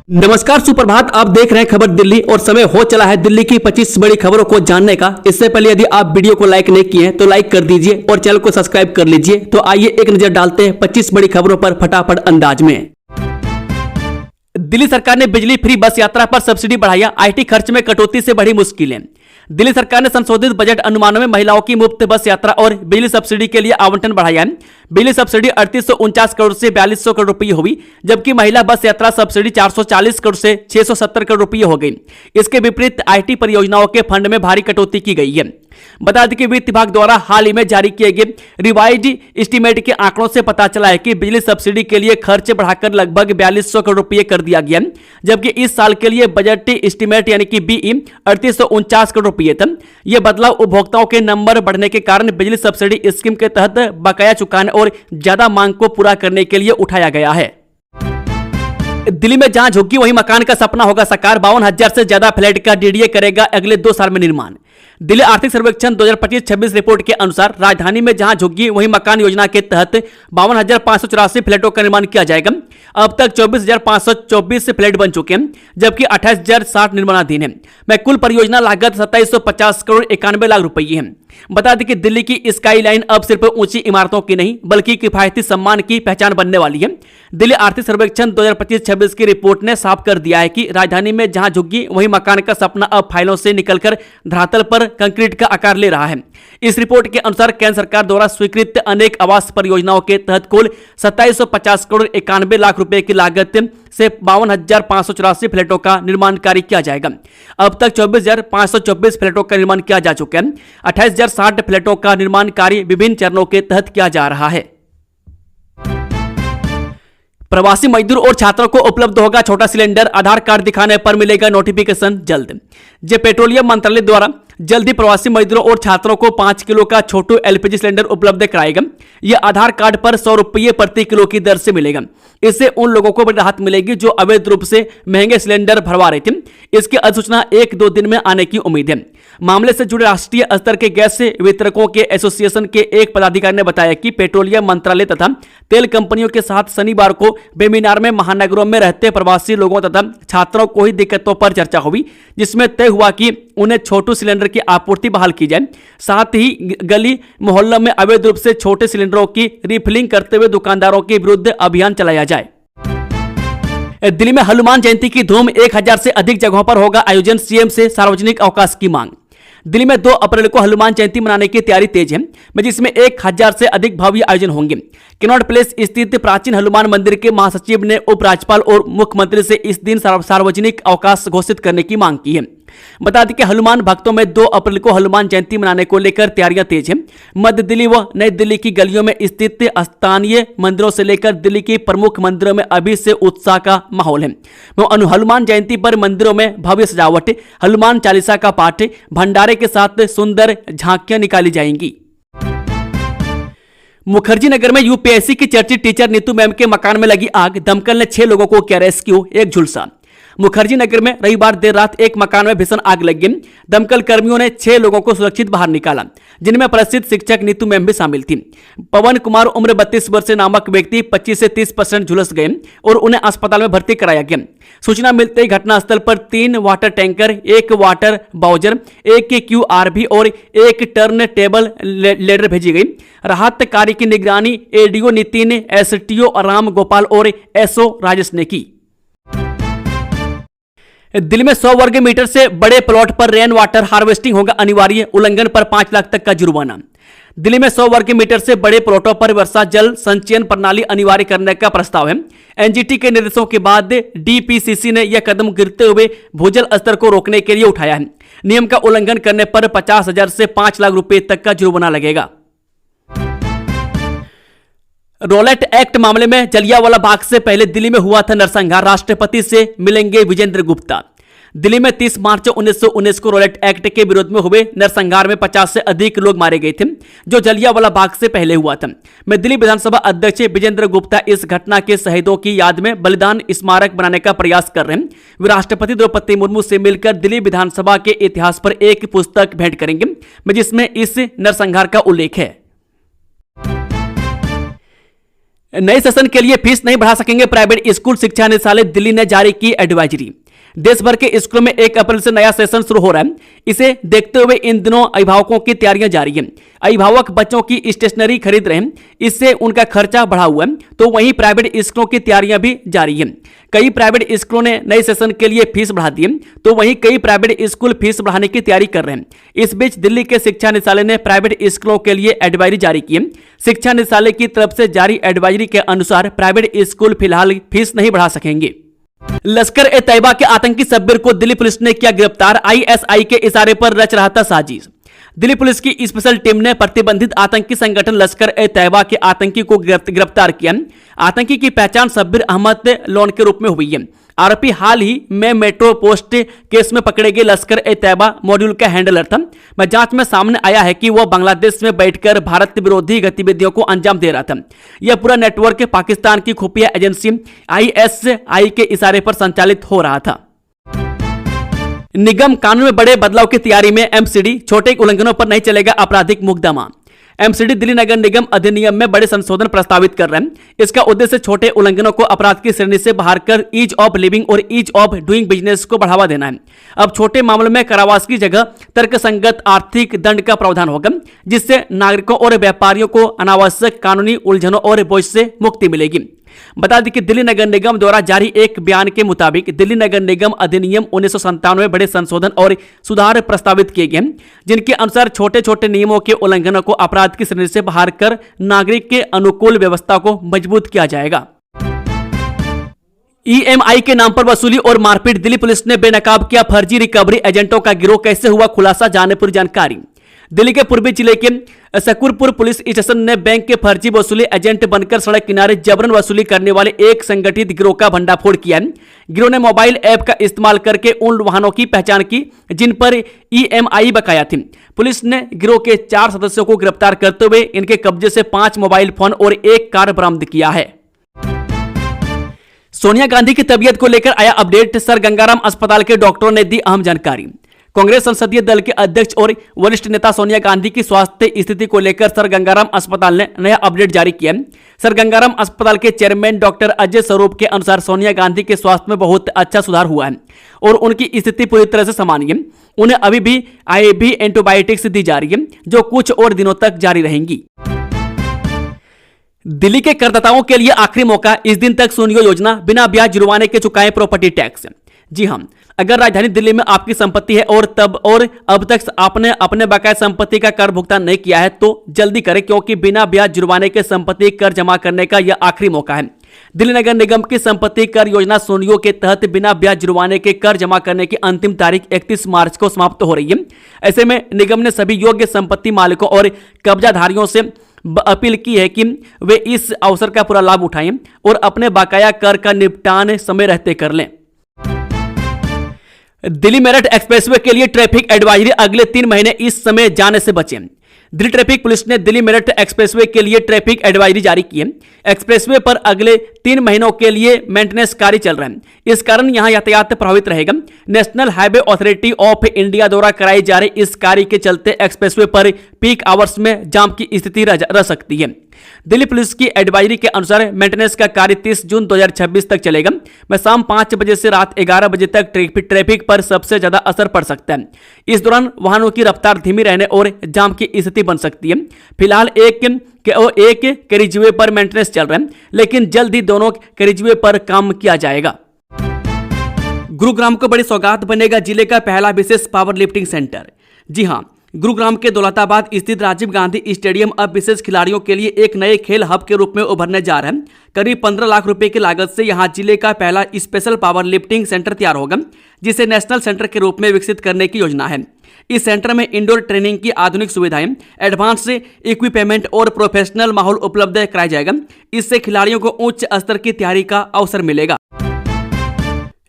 नमस्कार, सुप्रभात। आप देख रहे हैं खबर दिल्ली और समय हो चला है दिल्ली की 25 बड़ी खबरों को जानने का। इससे पहले यदि आप वीडियो को लाइक नहीं किए हैं तो लाइक कर दीजिए और चैनल को सब्सक्राइब कर लीजिए। तो आइए एक नजर डालते हैं 25 बड़ी खबरों पर फटाफट अंदाज में। दिल्ली सरकार ने बिजली फ्री बस यात्रा पर सब्सिडी बढ़ाई। आईटी खर्च में कटौती से बढ़ी मुश्किलें। दिल्ली सरकार ने संशोधित बजट अनुमानों में महिलाओं की मुफ्त बस यात्रा और बिजली सब्सिडी के लिए आवंटन बढ़ाया है। बिजली सब्सिडी 3849 करोड़ से 4200 करोड़ रुपये हुई, जबकि महिला बस यात्रा सब्सिडी 440 करोड़ से 670 करोड़ रुपये हो गई। इसके विपरीत आईटी परियोजनाओं के फंड में भारी कटौती की गई है। बता दें कि वित्त विभाग द्वारा हाल ही में जारी किए गए रिवाइज्ड एस्टीमेट के आंकड़ों से पता चला है कि बिजली सब्सिडी के लिए खर्च बढ़ाकर लगभग 4200 करोड़ रुपये कर दिया गया, जबकि इस साल के लिए बजट एस्टीमेट यानी कि बीई 3849 करोड़ रुपये था। यह बदलाव उपभोक्ताओं के नंबर बढ़ने के कारण बिजली सब्सिडी स्कीम के तहत बकाया चुकाने और ज्यादा मांग को पूरा करने के लिए उठाया गया है। दिल्ली में जहां झुग्गी वहीं मकान का सपना होगा साकार। 52,000 से ज्यादा फ्लैट का डीडीए करेगा अगले 2 साल में निर्माण। दिल्ली आर्थिक सर्वेक्षण 2025-26 रिपोर्ट के अनुसार राजधानी में जहां झुग्गी वहीं मकान योजना के तहत 52,584 फ्लैटों का निर्माण किया जाएगा। अब तक 24,524 फ्लैट बन चुके हैं, जबकि 28,060 निर्माणाधीन है। में कुल परियोजना लागत 2750 करोड़ 91 लाख रुपये है। बता दें कि दिल्ली की स्काई लाइन अब सिर्फ ऊंची इमारतों की नहीं बल्कि किफायती सम्मान की पहचान बनने वाली है। दिल्ली आर्थिक सर्वेक्षण 2025-26 की रिपोर्ट ने साफ कर दिया है कि राजधानी में जहां झुग्गी वहीं मकान का सपना अब फाइलों से निकलकर धरातल पर कंक्रीट का आकार ले रहा है। इस रिपोर्ट के अनुसार केंद्र सरकार द्वारा स्वीकृत अनेक आवास परियोजनाओं के तहत कुल 2750 करोड़ 91 लाख रुपए की लागत से 52,584 फ्लैटों का निर्माण कार्य किया जाएगा। अब तक 24,524 फ्लैटों का निर्माण किया जा चुका है। 28,060 फ्लैटों का निर्माण कार्य विभिन्न चरणों के तहत किया जा रहा है। प्रवासी मजदूर और छात्रों को उपलब्ध होगा छोटा सिलेंडर। आधार कार्ड दिखाने पर मिलेगा नोटिफिकेशन जल्द। पेट्रोलियम मंत्रालय द्वारा जल्द ही प्रवासी मजदूरों और छात्रों को 5 किलो का छोटू एलपीजी सिलेंडर उपलब्ध कराएगा। यह आधार कार्ड पर 100 रुपये प्रति किलो की दर से मिलेगा। इससे उन लोगों को बड़ी राहत मिलेगी जो अवैध रूप से महंगे सिलेंडर भरवा रहे थे। इसकी अधिसूचना 1-2 दिन में आने की उम्मीद है। मामले से जुड़े राष्ट्रीय स्तर के गैस वितरकों के एसोसिएशन के एक पदाधिकारी ने बताया कि पेट्रोलियम मंत्रालय तथा तेल कंपनियों के साथ शनिवार को वेबिनार में महानगरों में रहते प्रवासी लोगों तथा छात्रों को ही दिक्कतों पर चर्चा हुई, जिसमें तय हुआ कि उन्हें छोटू सिलेंडर की आपूर्ति बहाल की जाए। साथ ही गली मोहल्लों में अवैध रूप से छोटे सिलेंडरों की रिफिलिंग करते हुए दुकानदारों के विरुद्ध अभियान चलाया जाए। दिल्ली में हनुमान जयंती की धूम। 1000 से अधिक जगहों पर होगा आयोजन। सीएम से सार्वजनिक अवकाश की मांग। दिल्ली में 2 अप्रैल को हनुमान जयंती मनाने की तैयारी तेज है, जिसमें 1000 से अधिक भव्य आयोजन होंगे। किनॉट प्लेस स्थित प्राचीन हनुमान मंदिर के महासचिव ने उपराज्यपाल और मुख्यमंत्री से इस दिन सार्वजनिक अवकाश घोषित करने की मांग की है। बता दें कि हनुमान भक्तों में 2 अप्रैल को हनुमान जयंती मनाने को लेकर तैयारियां तेज हैं। मध्य दिल्ली व नई दिल्ली की गलियों में स्थित स्थानीय मंदिरों से लेकर दिल्ली के प्रमुख मंदिरों में अभी से उत्साह का माहौल है। हनुमान जयंती पर मंदिरों में भव्य सजावट, हनुमान चालीसा का पाठ, भंडारे के साथ सुंदर झांकियां निकाली जाएंगी। मुखर्जी नगर में यूपीएससी की चर्चित टीचर नीतू मैम के मकान में लगी आग। दमकल ने 6 लोगों को किया रेस्क्यू। एक झुलसा। मुखर्जी नगर में रविवार देर रात एक मकान में भीषण आग लग गई। दमकल कर्मियों ने 6 लोगों को सुरक्षित बाहर निकाला, जिनमें प्रसिद्ध शिक्षक नीतू मैम भी शामिल थी। पवन कुमार उम्र 32 वर्ष नामक व्यक्ति 25 से 30% झुलस गए और उन्हें अस्पताल में भर्ती कराया गया। सूचना मिलते ही घटनास्थल पर 3 वाटर टैंकर, 1 वाटर बाउजर, 1 क्यूआरवी और 1 टर्न टेबल लेडर भेजी गई। राहत कार्य की निगरानी एडीओ नितिन, एसटीओ राम गोपाल और एसओ राजेश ने की। दिल्ली में 100 वर्ग मीटर से बड़े प्लॉट पर रेन वाटर हार्वेस्टिंग होगा अनिवार्य। उल्लंघन पर 5 लाख तक का जुर्माना। दिल्ली में 100 वर्ग मीटर से बड़े प्लॉटों पर वर्षा जल संचयन प्रणाली अनिवार्य करने का प्रस्ताव है। एनजीटी के निर्देशों के बाद डीपीसीसी ने यह कदम गिरते हुए भूजल स्तर को रोकने के लिए उठाया है। नियम का उल्लंघन करने पर 50,000 से 5 लाख रुपए तक का जुर्माना लगेगा। रॉलेट एक्ट मामले में जलियांवाला बाग से पहले दिल्ली में हुआ था नरसंहार। राष्ट्रपति से मिलेंगे विजेंद्र गुप्ता। दिल्ली में 30 मार्च 1919 को रॉलेट एक्ट के विरोध में हुए नरसंहार में 50 से अधिक लोग मारे गए थे, जो जलियांवाला बाग से पहले हुआ था। दिल्ली विधानसभा अध्यक्ष विजेंद्र गुप्ता इस घटना के शहीदों की याद में बलिदान स्मारक बनाने का प्रयास कर रहे हैं। वे राष्ट्रपति द्रौपदी मुर्मू से मिलकर दिल्ली विधानसभा के इतिहास पर एक पुस्तक भेंट करेंगे, जिसमें इस नरसंहार का उल्लेख है। नए सेशन के लिए फीस नहीं बढ़ा सकेंगे प्राइवेट स्कूल, शिक्षा निदेशालय दिल्ली ने जारी की एडवाइजरी। देश भर के स्कूलों में 1 अप्रैल से नया सेशन शुरू हो रहा है। इसे देखते हुए इन दिनों अभिभावकों की तैयारियां जारी हैं। अभिभावक बच्चों की स्टेशनरी खरीद रहे हैं, इससे उनका खर्चा बढ़ा हुआ है। तो वहीं प्राइवेट स्कूलों की तैयारियां भी जारी हैं। कई प्राइवेट स्कूलों ने नए सेशन के लिए फीस बढ़ा दी है, तो वहीं कई प्राइवेट स्कूल फीस बढ़ाने की तैयारी कर रहे हैं। इस बीच दिल्ली के शिक्षा निदेशालय ने प्राइवेट स्कूलों के लिए एडवाइजरी जारी की है। शिक्षा निदेशालय की तरफ से जारी एडवाइजरी के अनुसार प्राइवेट स्कूल फिलहाल फीस नहीं बढ़ा सकेंगे। लश्कर ए तैयबा के आतंकी शब्बीर को दिल्ली पुलिस ने किया गिरफ्तार। आईएसआई के इशारे पर रच रहा था साजिश। दिल्ली पुलिस की स्पेशल टीम ने प्रतिबंधित आतंकी संगठन लश्कर ए तैयबा के आतंकी को गिरफ्तार किया। आतंकी की पहचान शब्बीर अहमद लोन के रूप में हुई है। आरोपी हाल ही में मेट्रो पोस्ट केस में पकड़े गए लश्कर ए तैयबा मॉड्यूल का हैंडलर था। जांच में सामने आया है कि वह बांग्लादेश में बैठकर भारत विरोधी गतिविधियों को अंजाम दे रहा था। यह पूरा नेटवर्क पाकिस्तान की खुफिया एजेंसी आईएसआई के इशारे पर संचालित हो रहा था। निगम कानून में बड़े बदलाव की तैयारी में। एमसीडी छोटे उल्लंघनों पर नहीं चलेगा आपराधिक मुकदमा। एमसीडी दिल्ली नगर निगम अधिनियम में बड़े संशोधन प्रस्तावित कर रहे हैं। इसका उद्देश्य छोटे उल्लंघनों को अपराध की श्रेणी से बाहर कर ईज ऑफ लिविंग और ईज ऑफ डूइंग बिजनेस को बढ़ावा देना है। अब छोटे मामलों में कारावास की जगह तर्कसंगत आर्थिक दंड का प्रावधान होगा, जिससे नागरिकों और व्यापारियों को अनावश्यक कानूनी उलझनों और बोझ से मुक्ति मिलेगी। बता दें कि दिल्ली नगर निगम द्वारा जारी एक बयान के मुताबिक दिल्ली नगर निगम अधिनियम 1997 में बड़े संशोधन और सुधार प्रस्तावित किए गए, जिनके अनुसार छोटे छोटे नियमों के उल्लंघनों को अपराध की श्रेणी से बाहर कर नागरिक के अनुकूल व्यवस्था को मजबूत किया जाएगा। ईएमआई के नाम पर वसूली और मारपीट। दिल्ली पुलिस ने बेनकाब किया फर्जी रिकवरी एजेंटों का गिरोह। कैसे हुआ खुलासा, जानने पूरी जानकारी। दिल्ली के पूर्वी जिले के सकूरपुर पुलिस स्टेशन ने बैंक के फर्जी वसूली एजेंट बनकर सड़क किनारे जबरन वसूली करने वाले एक संगठित गिरोह का भंडाफोड़ किया। गिरोह ने मोबाइल ऐप का इस्तेमाल करके उन वाहनों की पहचान की जिन पर ईएमआई बकाया थी। पुलिस ने गिरोह के 4 सदस्यों को गिरफ्तार करते हुए इनके कब्जे से 5 मोबाइल फोन और 1 कार बरामद किया है। सोनिया गांधी की तबीयत को लेकर आया अपडेट। सर गंगाराम अस्पताल के डॉक्टरों ने दी अहम जानकारी। कांग्रेस संसदीय दल के अध्यक्ष और वरिष्ठ नेता सोनिया गांधी की स्वास्थ्य स्थिति को लेकर सर गंगाराम अस्पताल ने नया अपडेट जारी किया। सर गंगाराम अस्पताल के चेयरमैन डॉक्टर अजय स्वरूप के अनुसार सोनिया गांधी के स्वास्थ्य में बहुत अच्छा सुधार हुआ है और उनकी स्थिति पूरी तरह से सामान्य है। उन्हें अभी भी IV एंटीबायोटिक्स दी जा रही है, जो कुछ और दिनों तक जारी रहेंगी। दिल्ली के करदाताओं के लिए आखिरी मौका। इस दिन तक सुनियो योजना, बिना ब्याज जुर्माने के चुकाएं प्रॉपर्टी टैक्स। जी हां, अगर राजधानी दिल्ली में आपकी संपत्ति है और अब तक आपने अपने बकाया संपत्ति का कर भुगतान नहीं किया है तो जल्दी करें, क्योंकि बिना ब्याज जुर्माने के संपत्ति कर जमा करने का यह आखिरी मौका है। दिल्ली नगर निगम की संपत्ति कर योजना सोनियो के तहत बिना ब्याज जुर्माने के कर जमा करने की अंतिम तारीख 31 मार्च को समाप्त हो रही है। ऐसे में निगम ने सभी योग्य संपत्ति मालिकों और कब्जाधारियों से अपील की है कि वे इस अवसर का पूरा लाभ उठाएं और अपने बकाया कर का निपटान समय रहते कर लें। दिल्ली मेरठ एक्सप्रेसवे के लिए ट्रैफिक एडवाइजरी। अगले 3 महीने इस समय जाने से बचें। दिल्ली ट्रैफिक पुलिस ने दिल्ली मेरठ एक्सप्रेसवे के लिए ट्रैफिक एडवाइजरी जारी की है। एक्सप्रेसवे पर अगले 3 महीनों के लिए मेंटेनेंस कार्य चल रहा है। इस कारण यहां यातायात प्रभावित रहेगा। National highway authority of India द्वारा कराई जा रही इस कार्य के चलते एक्सप्रेसवे पर पीक आवर्स में जाम की स्थिति रह सकती है। दिल्ली पुलिस की एडवाइजरी के अनुसार मेंटेनेंस का कार्य 30 जून 2026 तक चलेगा। मैं शाम 5 बजे से रात 11 बजे तक ट्रैफिक पर सबसे ज्यादा असर पड़ सकता है। इस दौरान वाहनों की रफ्तार धीमी रहने और जाम की स्थिति बन सकती है। फिलहाल एक कैरिजवे पर मेंटेनेंस चल रहा है, लेकिन जल्द ही दोनों कैरिजवे पर काम किया जाएगा। गुरुग्राम को बड़ी सौगात बनेगा जिले का पहला विशेष पावर लिफ्टिंग सेंटर। जी हां, गुरुग्राम के दौलताबाद स्थित राजीव गांधी स्टेडियम अब विशेष खिलाड़ियों के लिए एक नए खेल हब के रूप में उभरने जा रहा है। करीब 15 लाख रुपए की लागत से यहां जिले का पहला स्पेशल पावर लिफ्टिंग सेंटर तैयार होगा, जिसे नेशनल सेंटर के रूप में विकसित करने की योजना है। इस सेंटर में इंडोर ट्रेनिंग की आधुनिक सुविधाएं, एडवांस इक्विपमेंट और प्रोफेशनल माहौल उपलब्ध कराया जाएगा। इससे खिलाड़ियों को उच्च स्तर की तैयारी का अवसर मिलेगा।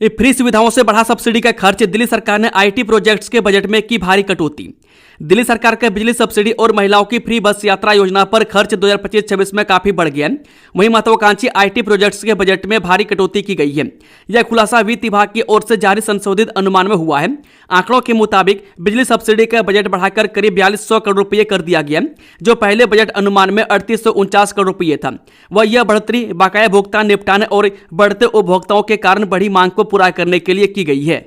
फ्री सुविधाओं से बढ़ा सब्सिडी का खर्च। दिल्ली सरकार ने IT प्रोजेक्ट्स के बजट में की भारी कटौती। दिल्ली सरकार का बिजली सब्सिडी और महिलाओं की फ्री बस यात्रा योजना पर खर्च 2025-26 में काफी बढ़ गया है। वहीं महत्वाकांक्षी आईटी प्रोजेक्ट्स के बजट में भारी कटौती की गई है। यह खुलासा वित्त विभाग की ओर से जारी संशोधित अनुमान में हुआ है। आंकड़ों के मुताबिक बिजली सब्सिडी का बजट बढ़ाकर करीब 4200 करोड़ रुपये कर दिया गया, जो पहले बजट अनुमान में 3849 करोड़ रुपये था। वह यह बढ़ोतरी बकाया भुगतान निपटाने और बढ़ते उपभोक्ताओं के कारण बढ़ी मांग को पूरा करने के लिए की गई है।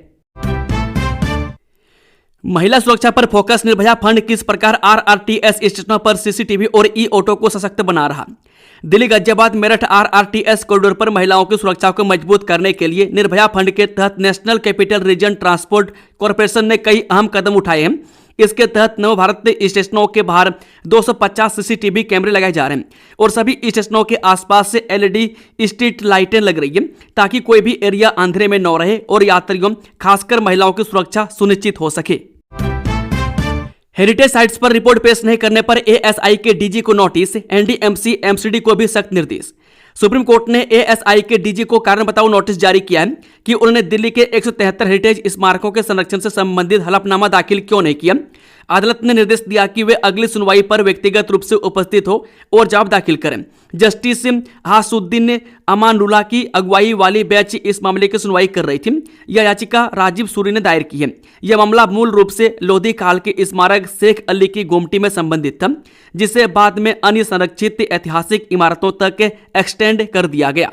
महिला सुरक्षा पर फोकस। निर्भया फंड किस प्रकार आरआरटीएस स्टेशनों पर सीसीटीवी और ई ऑटो को सशक्त बना रहा। दिल्ली गाजियाबाद मेरठ आरआरटीएस कॉरिडोर पर महिलाओं की सुरक्षा को मजबूत करने के लिए निर्भया फंड के तहत national capital region transport corporation ने कई अहम कदम उठाए हैं। इसके तहत नव भारत स्टेशनों के बाहर 250 सीसीटीवी कैमरे लगाए जा रहे हैं और सभी स्टेशनों के आसपास से एलईडी स्ट्रीट लाइटें लग रही हैं, ताकि कोई भी एरिया अंधेरे में न रहे और यात्रियों खासकर महिलाओं की सुरक्षा सुनिश्चित हो सके। हेरिटेज साइट्स पर रिपोर्ट पेश नहीं करने पर एएसआई के डीजी को नोटिस। एनडीएमसी एमसीडी को भी सख्त निर्देश। सुप्रीम कोर्ट ने एएसआई के डीजी को कारण बताओ नोटिस जारी किया है कि उन्होंने दिल्ली के 173 हेरिटेज स्मारकों के संरक्षण से संबंधित हलफनामा दाखिल क्यों नहीं किया। अदालत ने निर्देश दिया कि वे अगली सुनवाई पर व्यक्तिगत रूप से उपस्थित हो और जवाब दाखिल करें। जस्टिस हासुद्दीन अमानुल्लाह की अगुवाई वाली बेंच इस मामले की सुनवाई कर रही थी। यह याचिका राजीव सूरी ने दायर की है। यह मामला मूल रूप से लोधी काल के स्मारक शेख अली की गोमटी में संबंधित था, जिसे बाद में अन्य संरक्षित ऐतिहासिक इमारतों तक एक्सटेंड कर दिया गया।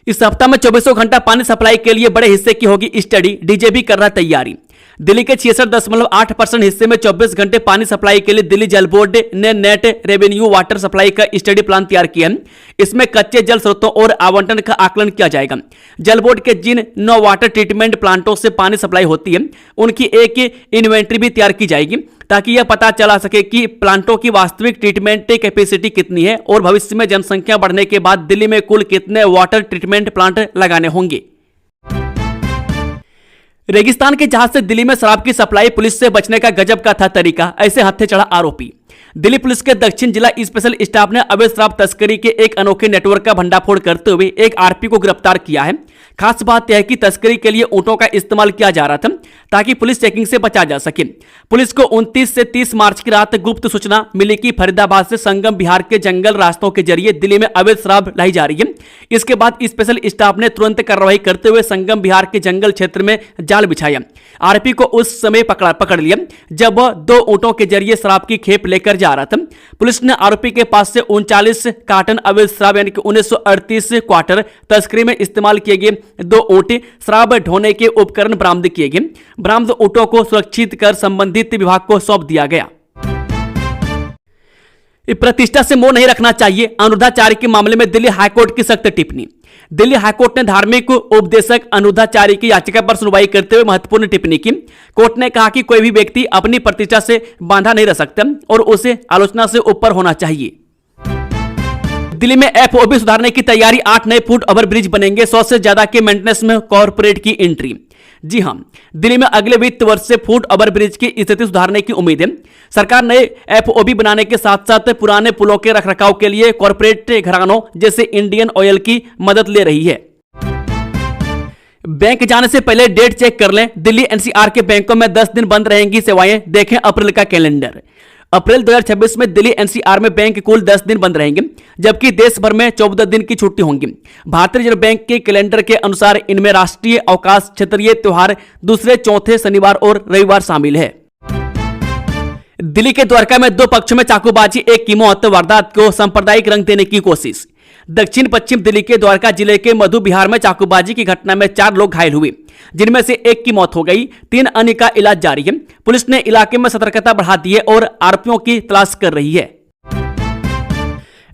इस सप्ताह में 24 घंटा पानी सप्लाई के लिए बड़े हिस्से की होगी स्टडी। डीजेबी कर रहा तैयारी। दिल्ली के 66.8% हिस्से में 24 घंटे पानी सप्लाई के लिए दिल्ली जल बोर्ड ने नेट रेवेन्यू वाटर सप्लाई का स्टडी प्लान तैयार किया है। इसमें कच्चे जल स्रोतों और आवंटन का आकलन किया जाएगा। जल बोर्ड के जिन 9 वाटर ट्रीटमेंट प्लांटों से पानी सप्लाई होती है, उनकी एक इन्वेंट्री भी तैयार की जाएगी, ताकि यह पता चला सके कि प्लांटों की वास्तविक ट्रीटमेंट कैपेसिटी कितनी है और भविष्य में जनसंख्या बढ़ने के बाद दिल्ली में कुल कितने वाटर ट्रीटमेंट प्लांट लगाने होंगे। रेगिस्तान के जहाज से दिल्ली में शराब की सप्लाई। पुलिस से बचने का गजब का था तरीका, ऐसे हत्थे चढ़ा आरोपी। दिल्ली पुलिस के दक्षिण जिला स्पेशल स्टाफ ने अवैध शराब तस्करी के एक अनोखे नेटवर्क का भंडाफोड़ करते हुए एक आरोपी को गिरफ्तार किया है। खास बात यह है कि तस्करी के लिए ऊंटों का इस्तेमाल किया जा रहा था, ताकि पुलिस चेकिंग से बचा जा सके। पुलिस को 29 से 30 मार्च की रात गुप्त सूचना मिली कि फरीदाबाद से संगम बिहार के जंगल रास्तों के जरिए दिल्ली में अवैध शराब लाई जा रही है। इसके बाद स्पेशल स्टाफ ने तुरंत कार्रवाई करते हुए संगम बिहार के जंगल क्षेत्र में जाल बिछाया। आरोपी को उस समय पकड़ लिया जब वह 2 ऊंटों के जरिए शराब की खेप लेकर जा रहा था। पुलिस ने आरोपी के पास से 39 कार्टन अवैध शराब यानी कि 1938 क्वार्टर तस्करी में इस्तेमाल किए गए 2 ऊंट शराब ढोने के उपकरण बरामद किए गए। बरामद ऊंटों को सुरक्षित कर संबंधित विभाग को सौंप दिया गया। प्रतिष्ठा से मोह नहीं रखना चाहिए। अनुराधाचार्य के मामले में दिल्ली हाईकोर्ट की सख्त टिप्पणी। दिल्ली हाईकोर्ट ने धार्मिक उपदेशक अनुराधाचार्य की याचिका पर सुनवाई करते हुए महत्वपूर्ण टिप्पणी की। कोर्ट ने कहा कि कोई भी व्यक्ति अपनी प्रतिष्ठा से बांधा नहीं रह सकता और उसे आलोचना से ऊपर होना चाहिए। दिल्ली में एफओबी सुधारने की तैयारी। 8 नए फुट ओवर ब्रिज बनेंगे। 100 से ज्यादा के मेंटेनेंस में कॉर्पोरेट की एंट्री। जी हां, दिल्ली में अगले वित्त वर्ष से फुट ओवर ब्रिज की स्थिति सुधारने की उम्मीद है। सरकार नए एफओबी बनाने के साथ साथ पुराने पुलों के रखरखाव के लिए कॉर्पोरेट घरानों जैसे इंडियन ऑयल की मदद ले रही है। बैंक जाने से पहले डेट चेक कर लें। दिल्ली एनसीआर के बैंकों में 10 दिन बंद रहेंगी सेवाएं। देखें अप्रैल का कैलेंडर। अप्रैल 2026 में दिल्ली एनसीआर में बैंक कुल 10 दिन बंद रहेंगे, जबकि देश भर में 14 दिन की छुट्टी होंगी। भारतीय रिजर्व बैंक के कैलेंडर के अनुसार इनमें राष्ट्रीय अवकाश, क्षेत्रीय त्योहार, दूसरे चौथे शनिवार और रविवार शामिल है। दिल्ली के द्वारका में 2 पक्षों में चाकूबाजी। एक की मौत। वारदात को सांप्रदायिक रंग देने की कोशिश। दक्षिण पश्चिम दिल्ली के द्वारका जिले के मधु बिहार में चाकूबाजी की घटना में 4 लोग घायल हुए, जिनमें से 1 की मौत हो गई। 3 अन्य का इलाज जारी है। पुलिस ने इलाके में सतर्कता बढ़ा दी है और आरोपियों की तलाश कर रही है।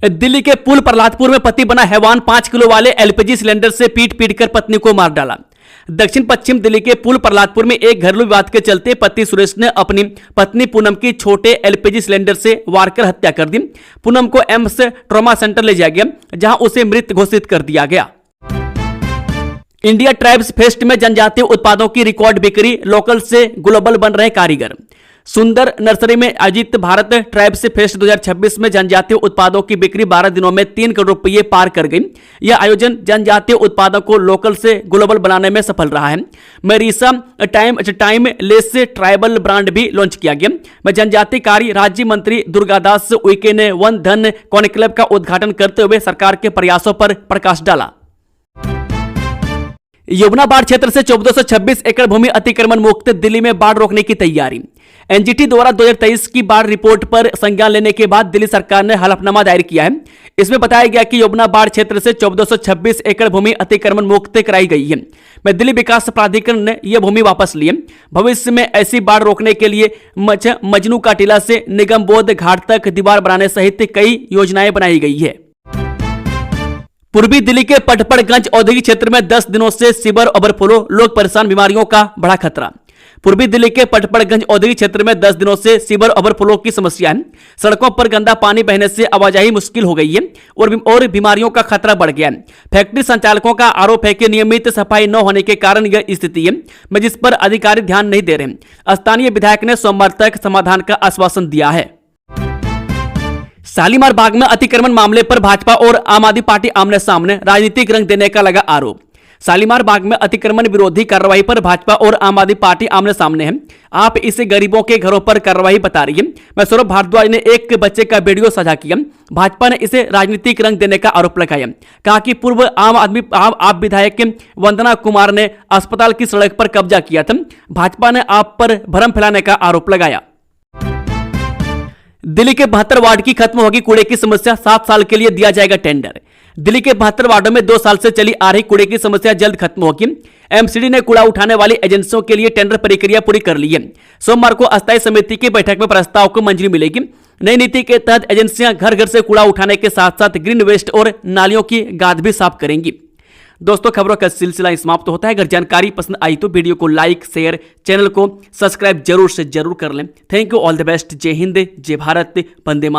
दिल्ली के पुल प्रहलादपुर में पति बना हैवान। 5 किलो वाले एलपीजी सिलेंडर से पीट कर पत्नी को मार डाला। दक्षिण पश्चिम दिल्ली के पुल प्रहलादपुर में एक घरेलू विवाद के चलते पति सुरेश ने अपनी पत्नी पूनम की छोटे एलपीजी सिलेंडर से वार कर हत्या कर दी। पूनम को एम्स ट्रॉमा सेंटर ले जाया गया, जहां उसे मृत घोषित कर दिया गया। इंडिया ट्राइब्स फेस्ट में जनजातीय उत्पादों की रिकॉर्ड बिक्री। लोकल से ग्लोबल बन रहे कारीगर। सुंदर नर्सरी में आयोजित भारत ट्राइब्स फेस्ट 2026 में जनजातीय उत्पादों की बिक्री 12 दिनों में 3 करोड़ रुपये पार कर गई। यह आयोजन जनजातीय उत्पादों को लोकल से ग्लोबल बनाने में सफल रहा है। Merisa time less tribal brand भी लॉन्च किया गया। मैं जनजातीय कार्य राज्य मंत्री दुर्गादास उइके ने वन धन कॉन्क्लेव का उद्घाटन करते हुए सरकार के प्रयासों पर प्रकाश डाला। यमुना बाढ़ क्षेत्र से 1426 एकड़ भूमि अतिक्रमण मुक्त, दिल्ली में बाढ़ रोकने की तैयारी। एनजीटी द्वारा 2023 की बाढ़ रिपोर्ट पर संज्ञान लेने के बाद दिल्ली सरकार ने हलफनामा दायर किया है। इसमें बताया गया कि यमुना बाढ़ क्षेत्र से 1426 एकड़ भूमि अतिक्रमण मुक्त कराई गई है। मैं दिल्ली विकास प्राधिकरण ने यह भूमि वापस ली है। भविष्य में ऐसी बाढ़ रोकने के लिए मजनू का टीला से निगम बोध घाट तक दीवार बनाने सहित कई योजनाएं बनाई गई है। पूर्वी दिल्ली के पटपड़गंज औद्योगिक क्षेत्र में 10 दिनों से सीवर ओवरफ्लो, लोग परेशान, बीमारियों का बड़ा खतरा। पूर्वी दिल्ली के पटपड़गंज औद्योगिक क्षेत्र में 10 दिनों से सीवर ओवरफ्लो की समस्या है। सड़कों पर गंदा पानी बहने से आवाजाही मुश्किल हो गई है और बीमारियों का खतरा बढ़ गया है। फैक्ट्री संचालकों का आरोप है कि नियमित सफाई न होने के कारण यह स्थिति है, जिस पर अधिकारी ध्यान नहीं दे रहे। स्थानीय विधायक ने सोमवार तक समाधान का आश्वासन दिया है। शालीमार बाग में अतिक्रमण मामले पर भाजपा और आम आदमी पार्टी आमने सामने, राजनीतिक रंग देने का लगा आरोप। शालीमार बाग में अतिक्रमण विरोधी कार्रवाई पर भाजपा और आम आदमी पार्टी आमने सामने है। आप इसे गरीबों के घरों पर कार्रवाई बता रही है। मैं सौरभ भारद्वाज ने एक बच्चे का वीडियो साझा किया। भाजपा ने इसे राजनीतिक रंग देने का आरोप लगाया। कहा कि पूर्व आप विधायक वंदना कुमार ने अस्पताल की सड़क पर कब्जा किया था। भाजपा ने आप पर भ्रम फैलाने का आरोप लगाया। दिल्ली के 72 वार्ड की खत्म होगी कूड़े की समस्या, 7 साल के लिए दिया जाएगा टेंडर। दिल्ली के 72 वार्डों में 2 साल से चली आ रही कूड़े की समस्या जल्द खत्म होगी। एमसीडी ने कूड़ा उठाने वाली एजेंसियों के लिए टेंडर प्रक्रिया पूरी कर ली है। सोमवार को अस्थायी समिति की बैठक में प्रस्ताव को मंजूरी मिलेगी। नई नीति के तहत एजेंसियां घर घर से कूड़ा उठाने के साथ साथ ग्रीन वेस्ट और नालियों की गाद भी साफ करेंगी। दोस्तों, खबरों का सिलसिला समाप्त होता है। अगर जानकारी पसंद आई तो वीडियो को लाइक, शेयर, चैनल को सब्सक्राइब जरूर से जरूर कर लें। Thank you, all the best. जय हिंद, जय भारत, वंदे मातरम।